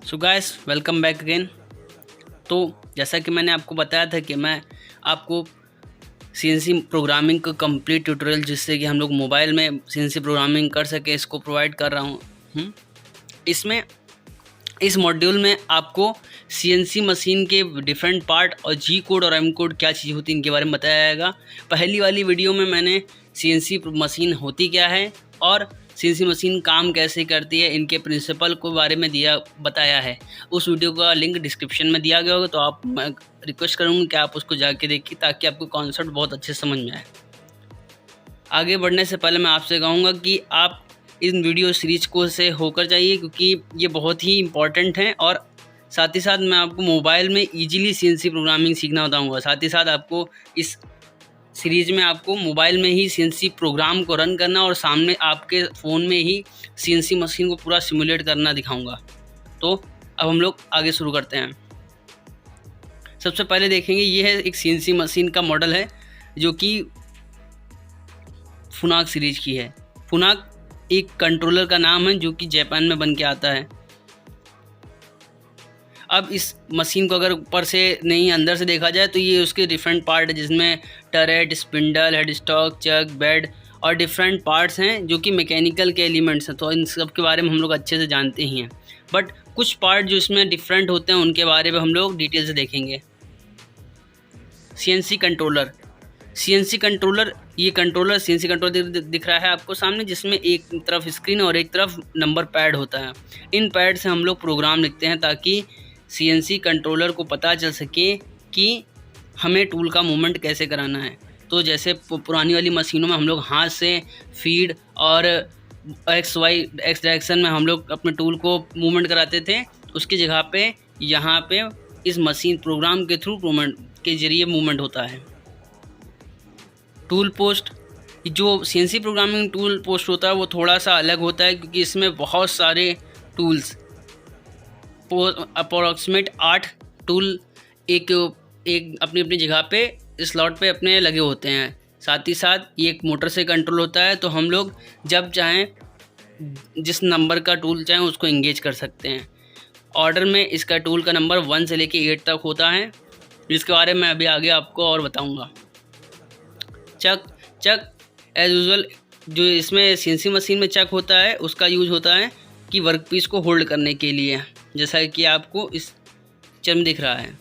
So guys welcome back again. तो जैसा कि मैंने आपको बताया था कि मैं आपको सीएनसी प्रोग्रामिंग का कंप्लीट ट्यूटोरियल जिससे कि हम लोग मोबाइल में सीएनसी प्रोग्रामिंग कर सके इसको प्रोवाइड कर रहा हूँ। इसमें इस मॉड्यूल में आपको सीएनसी मशीन के डिफरेंट पार्ट और जी कोड और एम कोड क्या चीज़ होती है इनके बारे में बताया जाएगा। पहली वाली वीडियो में मैंने सीएनसी मशीन होती क्या है और सीएनसी मशीन काम कैसे करती है इनके प्रिंसिपल को बारे में बताया है। उस वीडियो का लिंक डिस्क्रिप्शन में दिया गया होगा, तो मैं रिक्वेस्ट करूँगा कि आप उसको जाके देखिए ताकि आपको कॉन्सेप्ट बहुत अच्छे समझ में आए। आगे बढ़ने से पहले मैं आपसे कहूँगा कि आप इन वीडियो सीरीज को से होकर जाइए क्योंकि ये बहुत ही इम्पॉर्टेंट हैं और साथ ही साथ मैं आपको मोबाइल में इजीली सीएनसी प्रोग्रामिंग सीखना बताऊँगा। साथ ही साथ आपको इस सीरीज़ में आपको मोबाइल में ही सीएनसी प्रोग्राम को रन करना और सामने आपके फ़ोन में ही सीएनसी मशीन को पूरा सिमुलेट करना दिखाऊंगा। तो अब हम लोग आगे शुरू करते हैं। सबसे पहले देखेंगे ये है एक सीएनसी मशीन का मॉडल है जो कि फुनाक सीरीज की है। फुनाक एक कंट्रोलर का नाम है जो कि जापान में बन के आता है। अब इस मशीन को अगर ऊपर से नहीं अंदर से देखा जाए तो ये उसके डिफरेंट पार्ट है जिसमें टरेट, स्पिंडल, हेड स्टॉक, चक, बेड और डिफरेंट पार्ट्स हैं जो कि मैकेनिकल के एलिमेंट्स हैं। तो इन सब के बारे में हम लोग अच्छे से जानते ही हैं, बट कुछ पार्ट जो इसमें डिफरेंट होते हैं उनके बारे में हम लोग डिटेल से देखेंगे। CNC controller. सीएनसी कंट्रोलर, ये कंट्रोलर सीएनसी कंट्रोलर दिख रहा है आपको सामने, जिसमें एक तरफ स्क्रीन और एक तरफ नंबर पैड होता है। इन पैड से हम लोग प्रोग्राम लिखते हैं ताकि सीएनसी कंट्रोलर को पता चल सके कि हमें टूल का मूवमेंट कैसे कराना है। तो जैसे पुरानी वाली मशीनों में हम लोग हाथ से फीड और एक्स डायरेक्शन में हम लोग अपने टूल को मूवमेंट कराते थे, उसकी जगह पे यहाँ पे इस मशीन प्रोग्राम के थ्रू मूवमेंट के जरिए मूवमेंट होता है। टूल पोस्ट, जो सीएनसी प्रोग्रामिंग टूल पोस्ट होता है वो थोड़ा सा अलग होता है क्योंकि इसमें बहुत सारे टूल्स, अप्रोक्सीमेट 8 टूल एक अपनी अपनी जगह पे स्लॉट पे अपने लगे होते हैं। साथ ही साथ ये एक मोटर से कंट्रोल होता है, तो हम लोग जब चाहें जिस नंबर का टूल चाहें उसको इंगेज कर सकते हैं। ऑर्डर में इसका टूल का नंबर 1 से लेके 8 तक होता है, जिसके बारे में अभी आगे आपको और बताऊंगा। चक एज यूजुअल जो इसमें सीएनसी मशीन में चक होता है उसका यूज होता है कि वर्कपीस को होल्ड करने के लिए, जैसा कि आपको इस पिक्चर में दिख रहा है।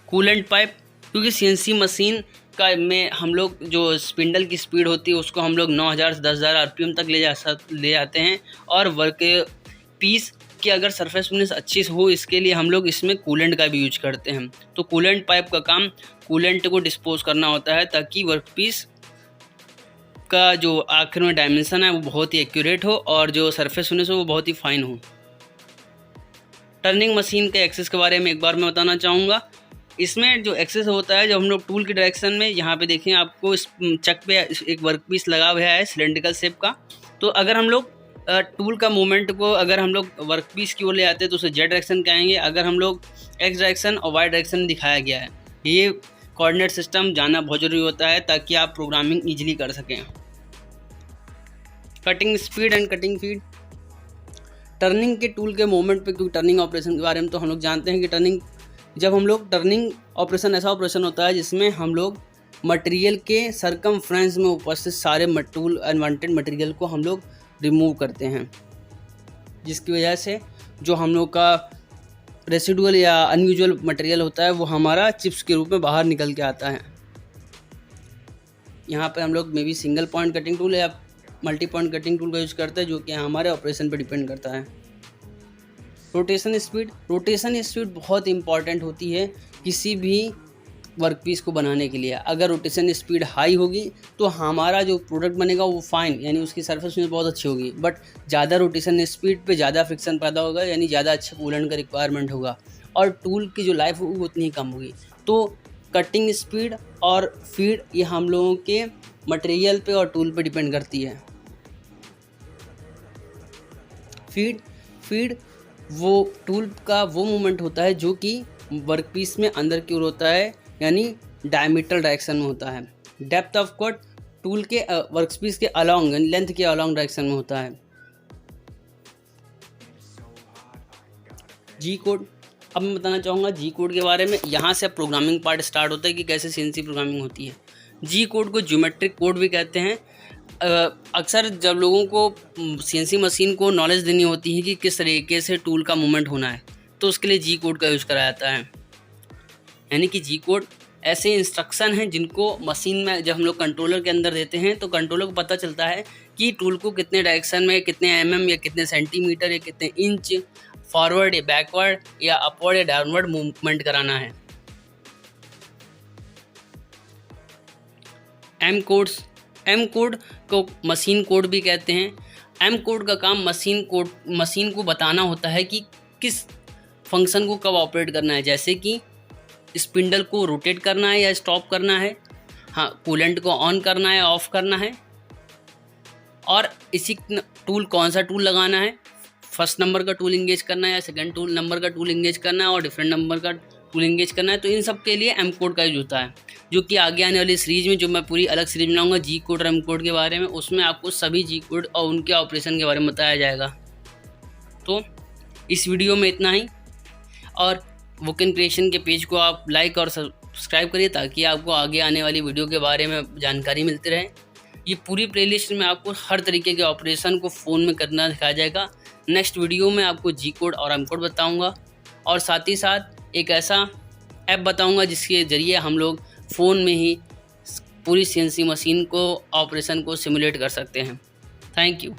कूलेंट पाइप, क्योंकि सीएनसी मशीन का में हम लोग जो स्पिंडल की स्पीड होती है उसको हम लोग 9000 से 10,000 आरपीएम तक ले जाते हैं और वर्क पीस की अगर सरफेस फिनिश अच्छी हो इसके लिए हम लोग इसमें कूलेंट का भी यूज करते हैं। तो कूलेंट पाइप का काम कूलेंट को डिस्पोज करना होता है ताकि वर्क पीस का जो आखिर में डायमेंशन है वो बहुत ही एक्यूरेट हो और जो सरफेस फिनिश हो वो बहुत ही फाइन हो। टर्निंग मशीन के एक्सेस के बारे में एक बार मैं बताना चाहूँगा। इसमें जो एक्सेस होता है जब हम लोग टूल की डायरेक्शन में, यहाँ पे देखें आपको इस चक पे एक वर्कपीस लगा हुआ है सिलेंड्रिकल शेप का, तो अगर हम लोग टूल का मूवमेंट को अगर हम लोग वर्कपीस की ओर ले आते हैं तो उसे जेड डायरेक्शन कहेंगे। अगर हम लोग एक्स डायरेक्शन और वाई डायरेक्शन में दिखाया गया है, ये कोऑर्डिनेट सिस्टम जानना बहुत जरूरी होता है ताकि आप प्रोग्रामिंग ईजिली कर सकें। Cutting speed and cutting feed. Turning के टूल के मूवमेंट पे, क्योंकि टर्निंग ऑपरेशन के बारे में तो हम लोग जानते हैं कि टर्निंग ऑपरेशन ऐसा ऑपरेशन होता है जिसमें हम लोग मटेरियल के सरकमफ्रेंस में उपस्थित सारे अनवांटेड मटेरियल को हम लोग रिमूव करते हैं, जिसकी वजह से जो हम लोग का रेसिडुअल या अनयूजुअल मटेरियल होता है वो हमारा चिप्स के रूप में बाहर निकल के आता है। यहाँ पे हम लोग may be single point cutting tool या मल्टी पॉइंट कटिंग टूल का यूज़ करते हैं, जो कि हमारे ऑपरेशन पर डिपेंड करता है। रोटेशन स्पीड बहुत इंपॉर्टेंट होती है किसी भी वर्कपीस को बनाने के लिए। अगर रोटेशन स्पीड हाई होगी तो हमारा जो प्रोडक्ट बनेगा वो फाइन, यानी उसकी सरफेस में बहुत अच्छी होगी, बट ज़्यादा रोटेशन स्पीड पे ज़्यादा फ्रिक्शन पैदा होगा, यानी ज़्यादा अच्छा कूलेंट का रिक्वायरमेंट होगा और टूल की जो लाइफ होगी वो उतनी ही कम होगी। तो कटिंग स्पीड और फीड ये हम लोगों के मटेरियल पे और टूल पे डिपेंड करती है। फीड वो टूल का वो मूवमेंट होता है जो कि वर्कपीस में अंदर की ओर होता है, यानी डायमीटर डायरेक्शन में होता है। डेप्थ ऑफ कट टूल के वर्कपीस के अलॉन्ग, लेंथ के अलॉन्ग डायरेक्शन में होता है। जी कोड, अब मैं बताना चाहूँगा जी कोड के बारे में। यहाँ से प्रोग्रामिंग पार्ट स्टार्ट होता है कि कैसे सीएनसी प्रोग्रामिंग होती है। जी कोड को ज्योमेट्रिक कोड भी कहते हैं। अक्सर जब लोगों को सीएनसी मशीन को नॉलेज देनी होती है कि किस तरीके से टूल का मूवमेंट होना है, तो उसके लिए जी कोड का यूज़ करा जाता है। यानी कि जी कोड ऐसे इंस्ट्रक्शन हैं जिनको मशीन में जब हम लोग कंट्रोलर के अंदर देते हैं तो कंट्रोलर को पता चलता है कि टूल को कितने डायरेक्शन में, कितने mm या कितने सेंटीमीटर या कितने इंच फॉरवर्ड या बैकवर्ड या अपवर्ड या डाउनवर्ड मूवमेंट कराना है। एम कोड को मशीन कोड भी कहते हैं। एम कोड का काम मशीन को बताना होता है कि किस फंक्शन को कब ऑपरेट करना है, जैसे कि स्पिंडल को रोटेट करना है या स्टॉप करना है, हाँ कूलेंट को ऑन करना है ऑफ करना है, और इसी टूल कौन सा टूल लगाना है, फर्स्ट नंबर का टूल इंगेज करना है या सेकंड नंबर का टूल इंगेज करना है और डिफरेंट नंबर का टूल इंगेज करना है। तो इन सब के लिए एम कोड का यूज होता है, जो कि आगे आने वाली सीरीज में जो मैं पूरी अलग सीरीज बनाऊंगा जी कोड और एम कोड के बारे में, उसमें आपको सभी जी कोड और उनके ऑपरेशन के बारे में बताया जाएगा। तो इस वीडियो में इतना ही, और वोकेन क्रिएशन के पेज को आप लाइक और सब्सक्राइब करिए ताकि आपको आगे आने वाली वीडियो के बारे में जानकारी मिलती रहे। ये पूरी प्लेलिस्ट में आपको हर तरीके के ऑपरेशन को फ़ोन में करना दिखाया जाएगा। नेक्स्ट वीडियो में आपको जी कोड और एम कोड बताऊंगा, और साथ ही साथ एक ऐसा ऐप बताऊंगा जिसके ज़रिए हम लोग फ़ोन में ही पूरी सीएनसी मशीन को ऑपरेशन को सिमुलेट कर सकते हैं। Thank you.